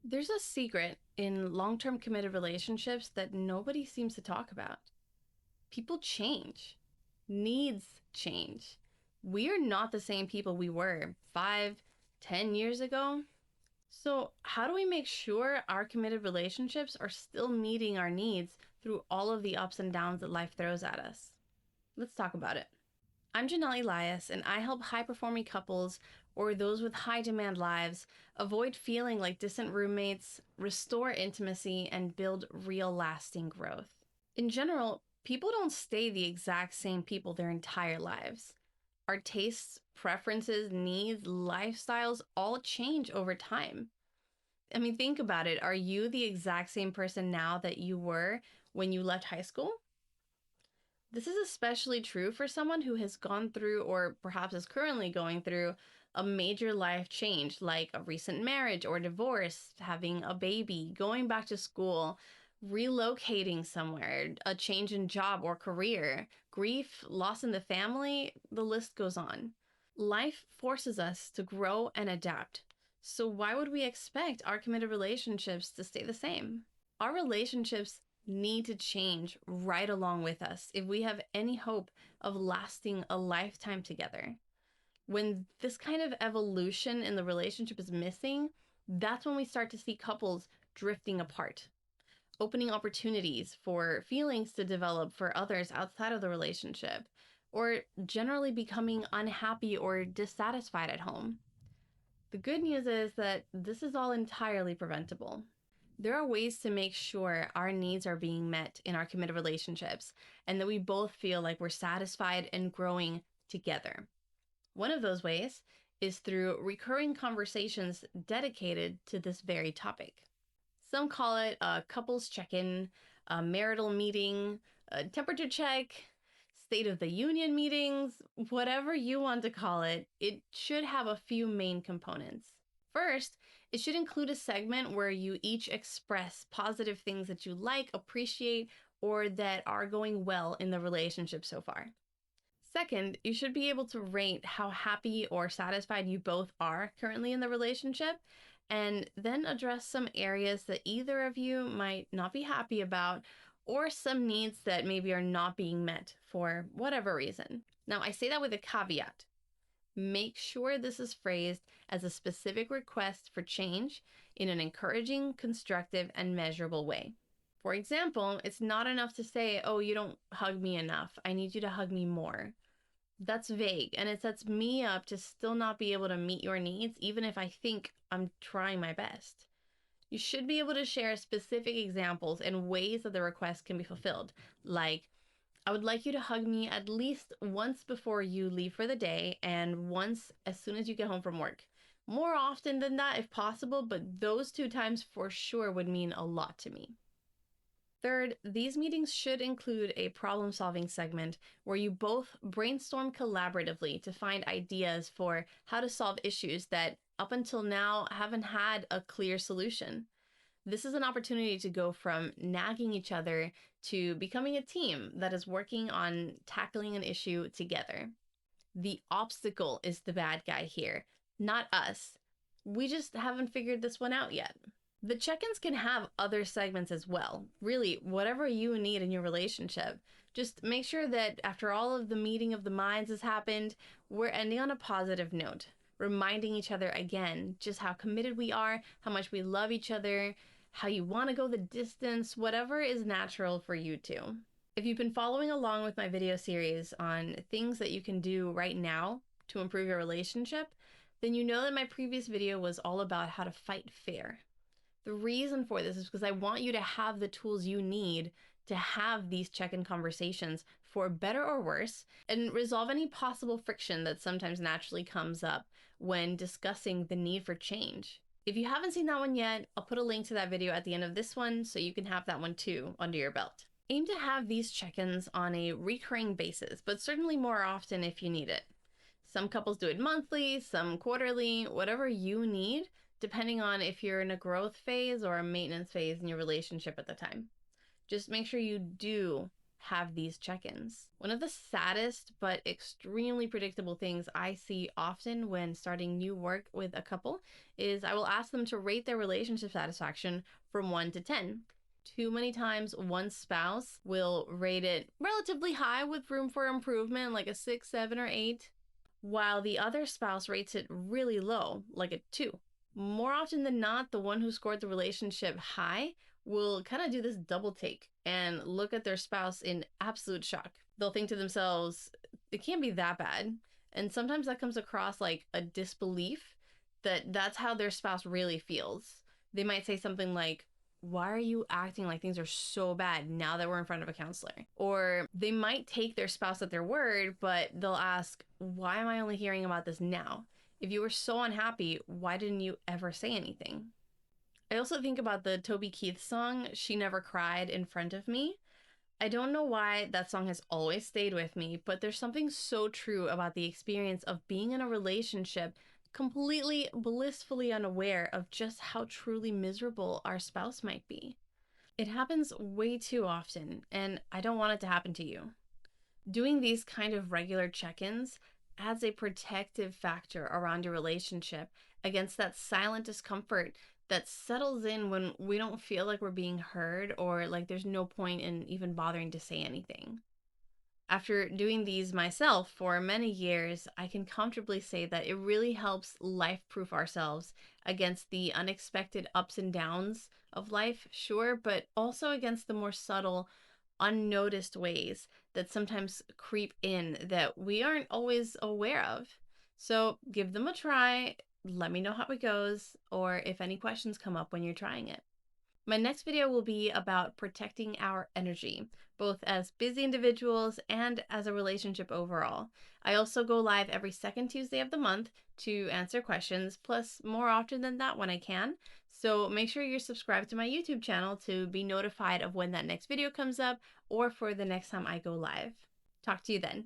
There's a secret in long term committed relationships that nobody seems to talk about. People change, needs change. We are not the same people we were 5, 10 years ago. So, how do we make sure our committed relationships are still meeting our needs through all of the ups and downs that life throws at us? Let's talk about it. I'm Janelle Elias, and I help high performing couples or those with high demand lives avoid feeling like distant roommates, restore intimacy, and build real lasting growth. In general, people don't stay the exact same people their entire lives. Our tastes, preferences, needs, lifestyles all change over time. I mean, think about it. Are you the exact same person now that you were when you left high school? This is especially true for someone who has gone through or perhaps is currently going through a major life change, like a recent marriage or divorce, having a baby, going back to school, relocating somewhere, a change in job or career, grief, loss in the family, the list goes on. Life forces us to grow and adapt. So, why would we expect our committed relationships to stay the same? Our relationships need to change right along with us if we have any hope of lasting a lifetime together. When this kind of evolution in the relationship is missing, that's when we start to see couples drifting apart, opening opportunities for feelings to develop for others outside of the relationship, or generally becoming unhappy or dissatisfied at home. The good news is that this is all entirely preventable. There are ways to make sure our needs are being met in our committed relationships and that we both feel like we're satisfied and growing together. One of those ways is through recurring conversations dedicated to this very topic. Some call it a couples check-in, a marital meeting, a temperature check, State of the Union meetings, whatever you want to call it, it should have a few main components. First, it should include a segment where you each express positive things that you like, appreciate, or that are going well in the relationship so far. Second, you should be able to rate how happy or satisfied you both are currently in the relationship, and then address some areas that either of you might not be happy about, or some needs that maybe are not being met for whatever reason. Now, I say that with a caveat. Make sure this is phrased as a specific request for change in an encouraging, constructive, and measurable way. For example, it's not enough to say, "Oh, you don't hug me enough. I need you to hug me more." That's vague, and it sets me up to still not be able to meet your needs, even if I think I'm trying my best. You should be able to share specific examples and ways that the request can be fulfilled. Like, I would like you to hug me at least once before you leave for the day and once as soon as you get home from work. More often than that, if possible, but those two times for sure would mean a lot to me. Third, these meetings should include a problem solving segment where you both brainstorm collaboratively to find ideas for how to solve issues that up until now haven't had a clear solution. This is an opportunity to go from nagging each other to becoming a team that is working on tackling an issue together. The obstacle is the bad guy here, not us. We just haven't figured this one out yet. The check-ins can have other segments as well. Really, whatever you need in your relationship. Just make sure that after all of the meeting of the minds has happened, we're ending on a positive note, reminding each other again just how committed we are, how much we love each other, how you want to go the distance, whatever is natural for you two. If you've been following along with my video series on things that you can do right now to improve your relationship, then you know that my previous video was all about how to fight fair. The reason for this is because I want you to have the tools you need to have these check-in conversations for better or worse and resolve any possible friction that sometimes naturally comes up when discussing the need for change. If you haven't seen that one yet, I'll put a link to that video at the end of this one so you can have that one too under your belt. Aim to have these check-ins on a recurring basis, but certainly more often if you need it. Some couples do it monthly, some quarterly, whatever you need, depending on if you're in a growth phase or a maintenance phase in your relationship at the time. Just make sure you do have these check-ins. One of the saddest but extremely predictable things I see often when starting new work with a couple is I will ask them to rate their relationship satisfaction from 1 to 10. Too many times one spouse will rate it relatively high with room for improvement, like a 6, 7, or 8, while the other spouse rates it really low, like a 2. More often than not, the one who scored the relationship high will kind of do this double take and look at their spouse in absolute shock. They'll think to themselves, it can't be that bad. And sometimes that comes across like a disbelief that that's how their spouse really feels. They might say something like, why are you acting like things are so bad now that we're in front of a counselor? Or they might take their spouse at their word, but they'll ask, why am I only hearing about this now? If you were so unhappy, why didn't you ever say anything? I also think about the Toby Keith song, She Never Cried in Front of Me. I don't know why that song has always stayed with me, but there's something so true about the experience of being in a relationship completely blissfully unaware of just how truly miserable our spouse might be. It happens way too often, and I don't want it to happen to you. Doing these kind of regular check-ins adds a protective factor around your relationship against that silent discomfort that settles in when we don't feel like we're being heard or like there's no point in even bothering to say anything. After doing these myself for many years, I can comfortably say that it really helps life-proof ourselves against the unexpected ups and downs of life, sure, but also against the more subtle, unnoticed ways that sometimes creep in that we aren't always aware of. So give them a try. Let me know how it goes, or if any questions come up when you're trying it. My next video will be about protecting our energy, both as busy individuals and as a relationship overall. I also go live every second Tuesday of the month to answer questions, plus more often than that when I can. So make sure you're subscribed to my YouTube channel to be notified of when that next video comes up or for the next time I go live. Talk to you then.